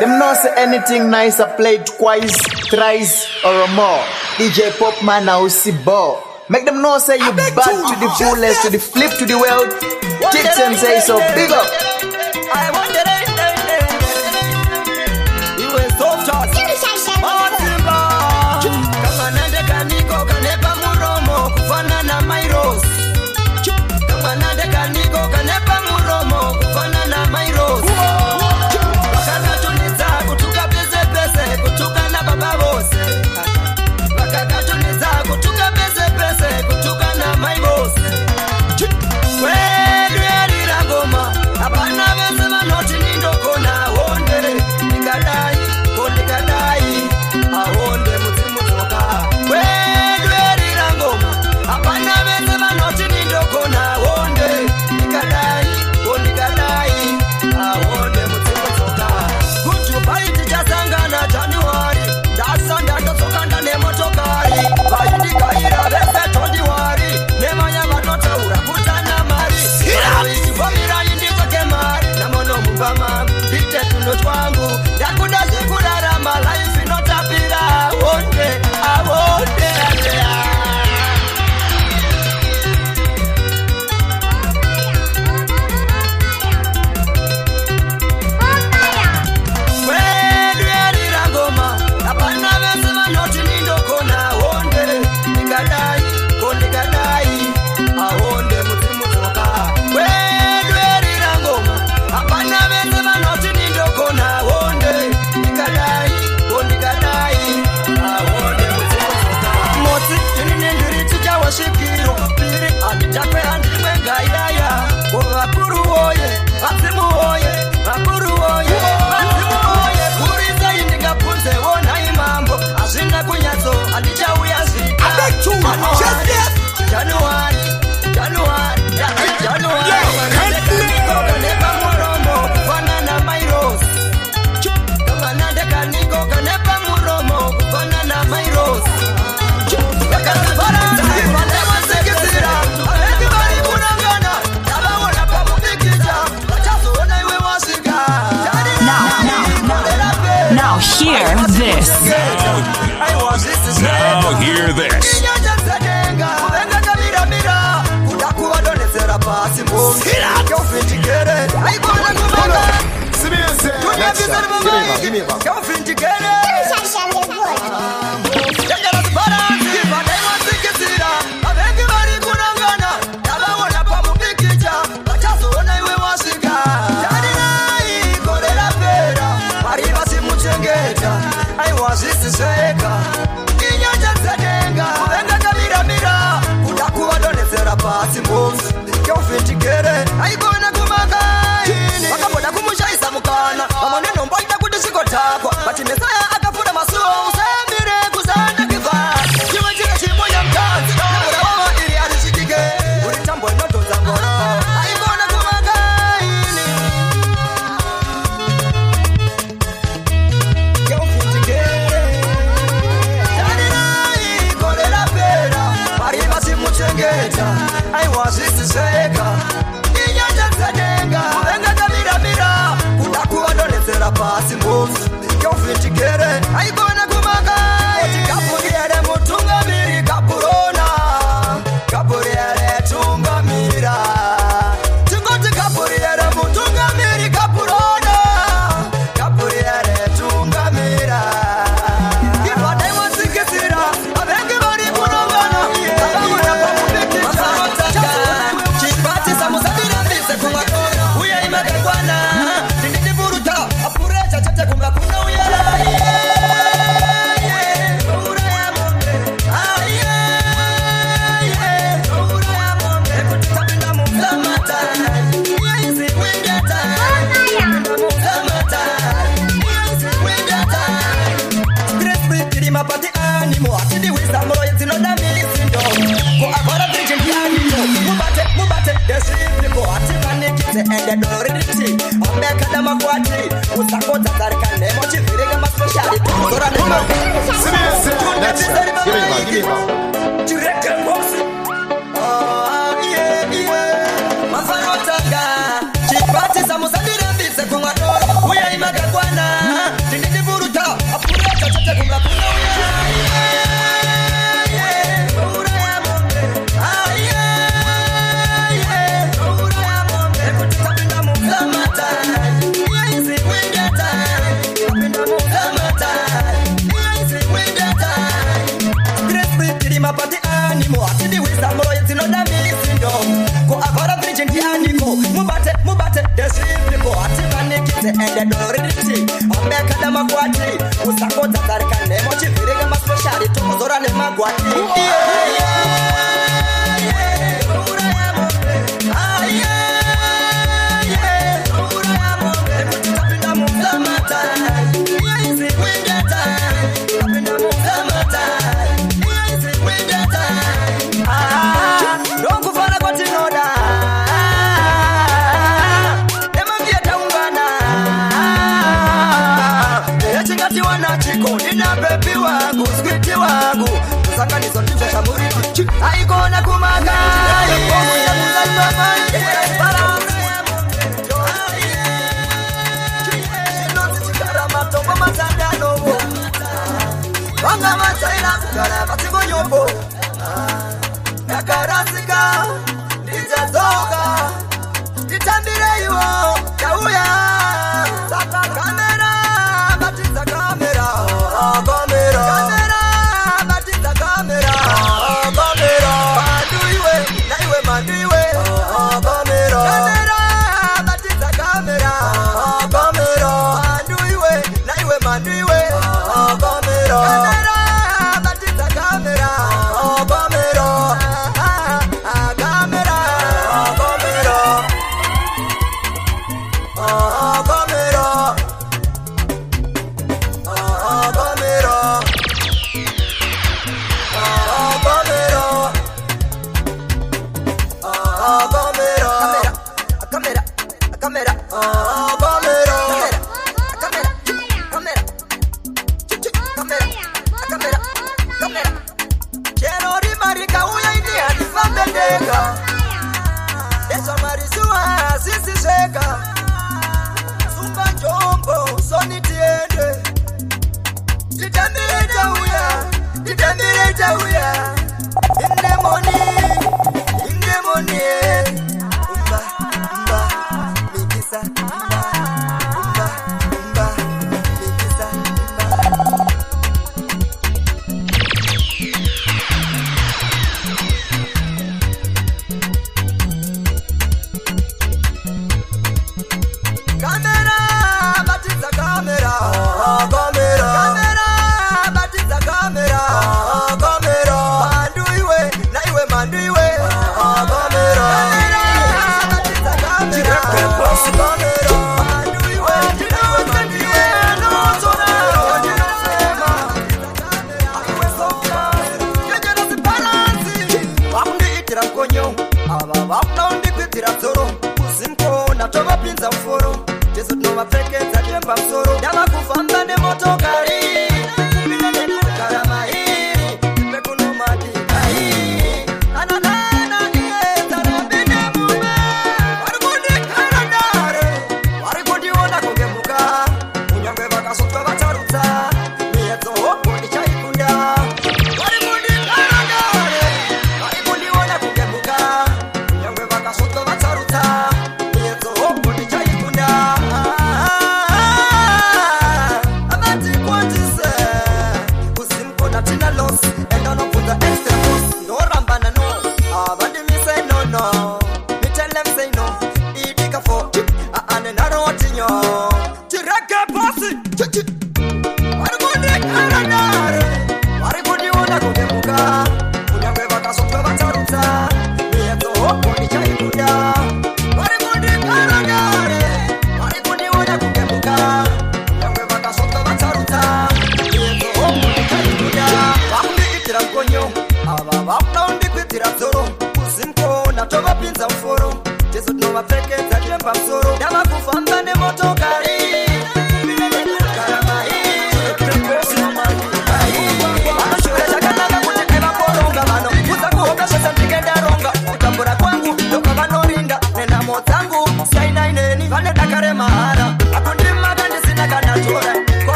Them know say anything nice I play twice, thrice or more. DJ Popman now see ball. Make them know say you bad to the fullest, to the flip to the world. Chicks and say so big up. I want the you were so tough. Kama nandeka niko kanepa muromo kufana na Mairos. Kama nandeka niko kanepa muromo kufana na Mairos. Wakana tuniza kutuka pese kutuka na baba bose. Wakana tuniza kutuka pese kutuka na Mairos. Wewe yari ngoma hapana wese manoti nindo kona wonde nikadai kondikadai ahonde mutimu toka wewe yari ngoma hapana wese manoti nindo kona wonde nikadai kondikadai ahonde mutimu toka kutu baiti jasanga na January dasanda toka ndane motokari baiti kaira bese tondiwari nemanya batota urakutana mari Famira indiko kemari namono mubama bite tuno twangu yakuda zikurara my life inotapira wonde awonde Hear this. Now hear this. ende doriditi omeka da magwati usakota tarika nemo chivirege maspeciali tokozora ne magwati baby wangu, sweetie wangu Sanga nizotisha shamuriti Haikona kumagai Komu ya kuzalwa manje Shinozi chikara matombo matandano Wanga machaila kukara matigo nyombo Nakarasika Nitazoga Nitambire iwo Kauya Saka kamera Batiza kamera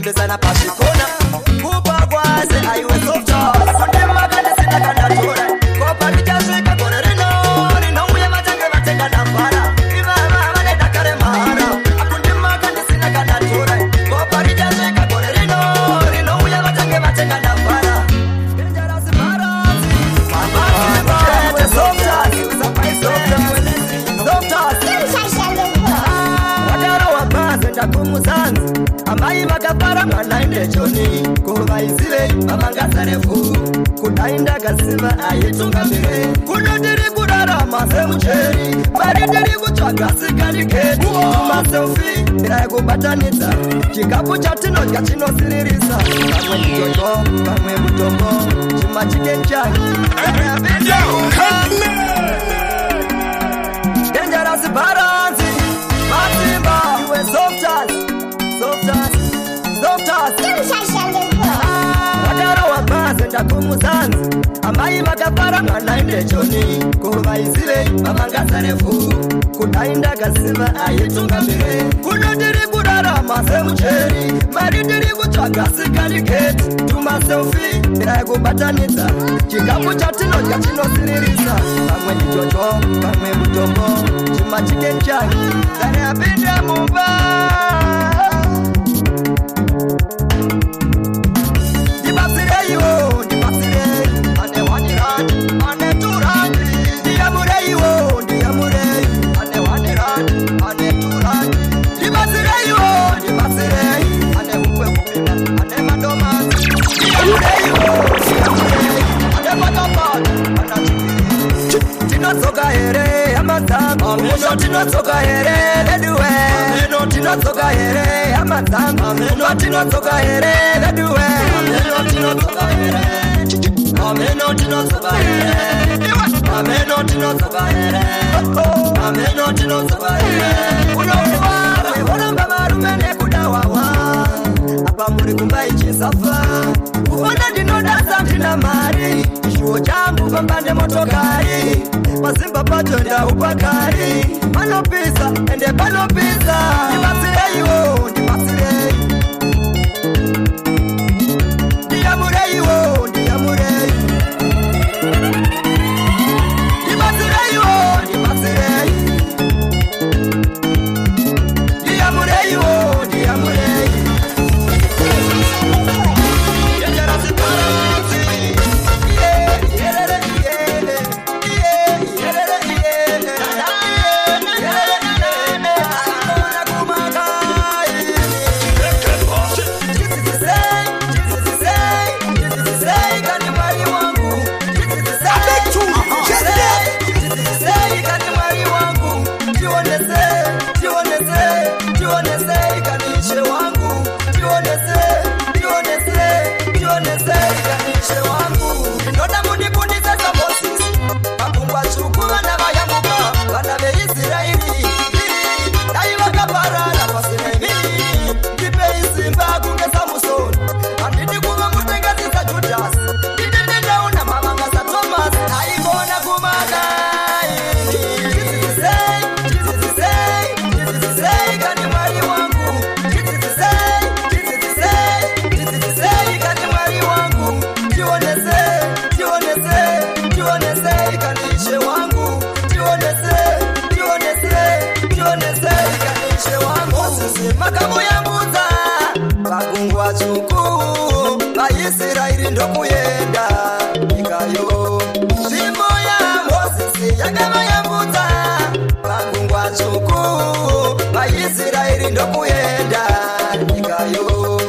kupepesana pashikona kupa kwaze aiwe softa kundima kande sina kandatora kopa lichaswika kone rino uye matange vatenga nambara ivava vane dakare mahara akundima kande sina kandatora kopa lichaswika kone rino uye matange vatenga nambara dangerous marazi mama softa kumuzanzi amai vakapara mwana indechoni kuvaizire vamangazarefu kudainda gasiva aitungamire kunotiri kurarama semucheri mari tiri kutsvaga sikaniketi maselfi irai kubatanidza chikapu chatinodya chinosiririsa vamwe mutoto vamwe mutombo chima chikenchani dangerous baranzi masimba iwe softas wadaro wabhaze ndakumuzanzi amai vakapara mwana indechoni kuvaizire vamangazarefu kudaindagasiva aitungamire kunotiri kurarama semucheri mari tiri kutsvaga sikaniketi tumaselfi irai kubatanidza chikapu chatinodya chinosiririsa vamwe mijojo vamwe mutombo chima chikenchani dare apinda mumba Tinotsoka here amadzamba muno tinotsoka here leduwe muno tinotsoka here amadzamba muno tinotsoka here leduwe muno tinotsoka here muno tinotsoka here muno tinotsoka here muno tinotsoka here unowa uramba marume nekudawawa apa muri kumba ichisafa kuona ndinodasa ndina mari chuo changu pambande motokari pasimba patonda upakari panopisa ende panopisa ndibasireiwo ndibasirei ndiyamureiwo ndiyamurei ndibasireiwo ndibasirei ndiyamureiwo ndiyamurei Makabuyambuza bagungwa chuku vaIsiraeli ndokuyenda ikayo zvimo ya Moses yakabayambuza bagungwa chuku vaIsiraeli ndokuyenda ikayo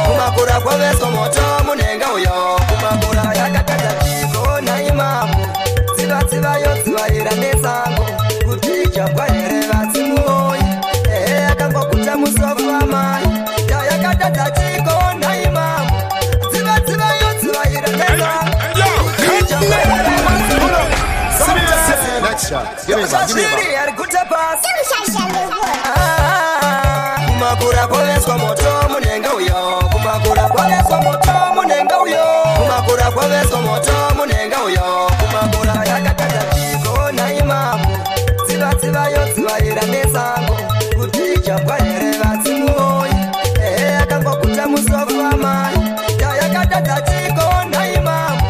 Kumakura kwa veso moto munenga uyo kumakura yakatata tsivaira nesango kuti chapwa here vatsimuoyi akangokuta musofu wamai tayakatadza chiko naimamu tsivatsivayo tsivaira nesango kuti chapwa here vatsimuoyi shiri ari kuta pasi kumakura kwaveswa moto munenga uyo kumakura kwaveswa moto munenga uyo kumakura kwaveswa moto munenga uyo kumakura yakatadza chiko naimamu tsivatsivayo tsivaira nesango kuti chapwa here vatsimuoyi akangokuta musofu wamai tayakatadza chiko naimamu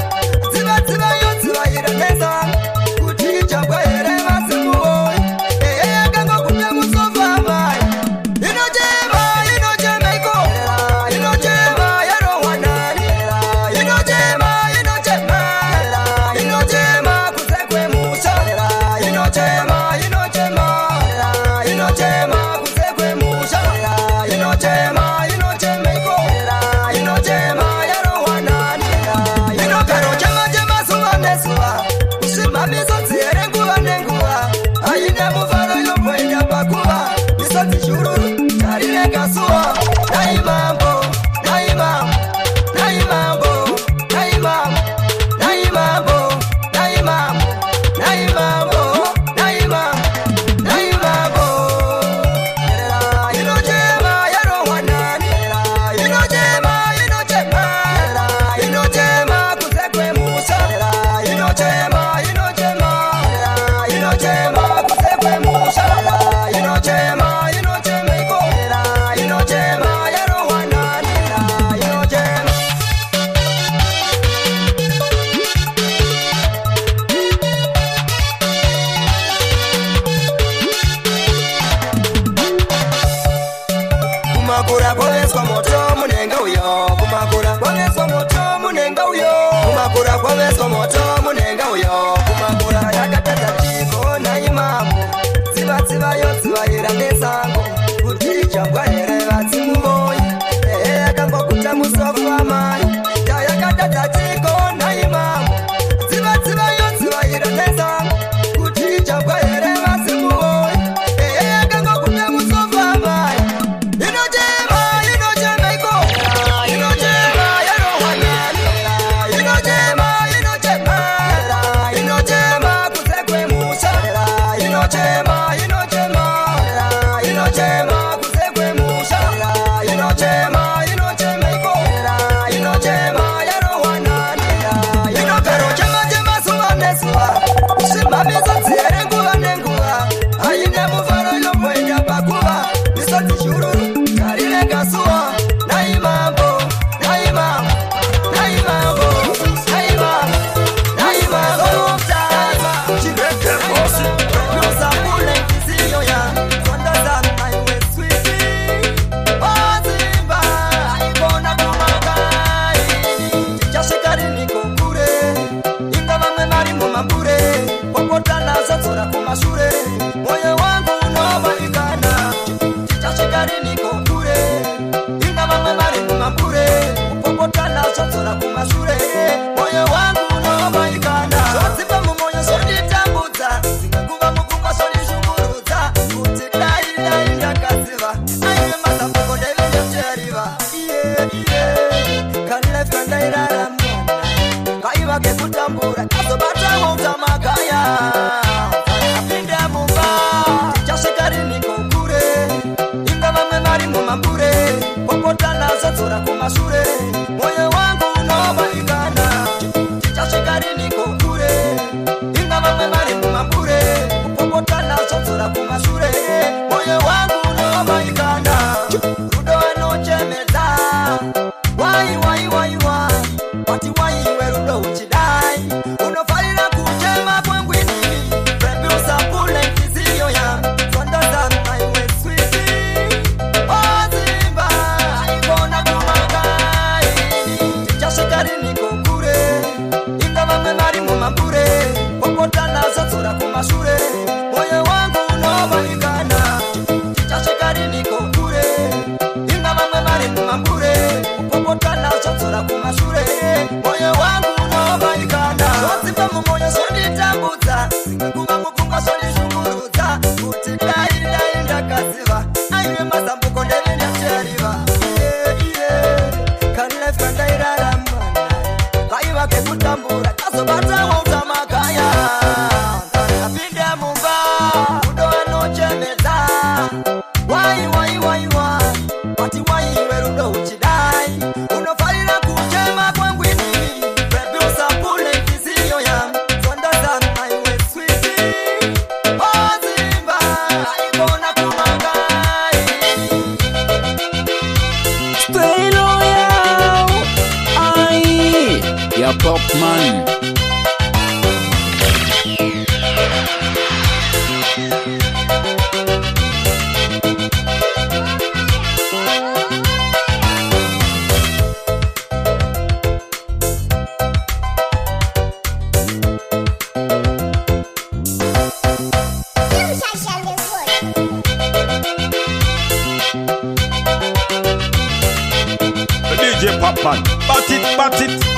tsivatsivayo tsivaira nesango kuti chapwa here vatsimuoyi akangokuta musofu wamai kumakura kwaveswa moto munenga uyo kumakura kwaveswa moto munenga uyo kumakura kwaveswa moto munenga uyo kumakura yakatadza chiko naimamu tsivatsivayo tsivaira nesango kuti chapwa here vatsimuoyi akangokuta musofu wamai tayakatadza chiko naimamu tsivatsivayo tsivaira nesango kuti chapwa here vatsimuoyi akangokuta musofu wamai moyo wangu unobaikana chichashikari niko kure inga mamwe mari mumambure popotana sotsora kumashure moyo wangu unobaikana sotsipa mumoyo sonitambudza zingakuva mupfungwa sonishungurudza kuti dai ndakaziva aive masambuko ndaivenyotariva kanilefka ndairaramona kaiva kekutambura kazobatawo utamagaya popotana sotsora kumashure moyo wangu unobaikana chichashikari niko kure inga vamwe vari mumambure popotana sotsora kumashure moyo wangu unobaikana rudo anochemedza Popman. DJ Popman, bat it,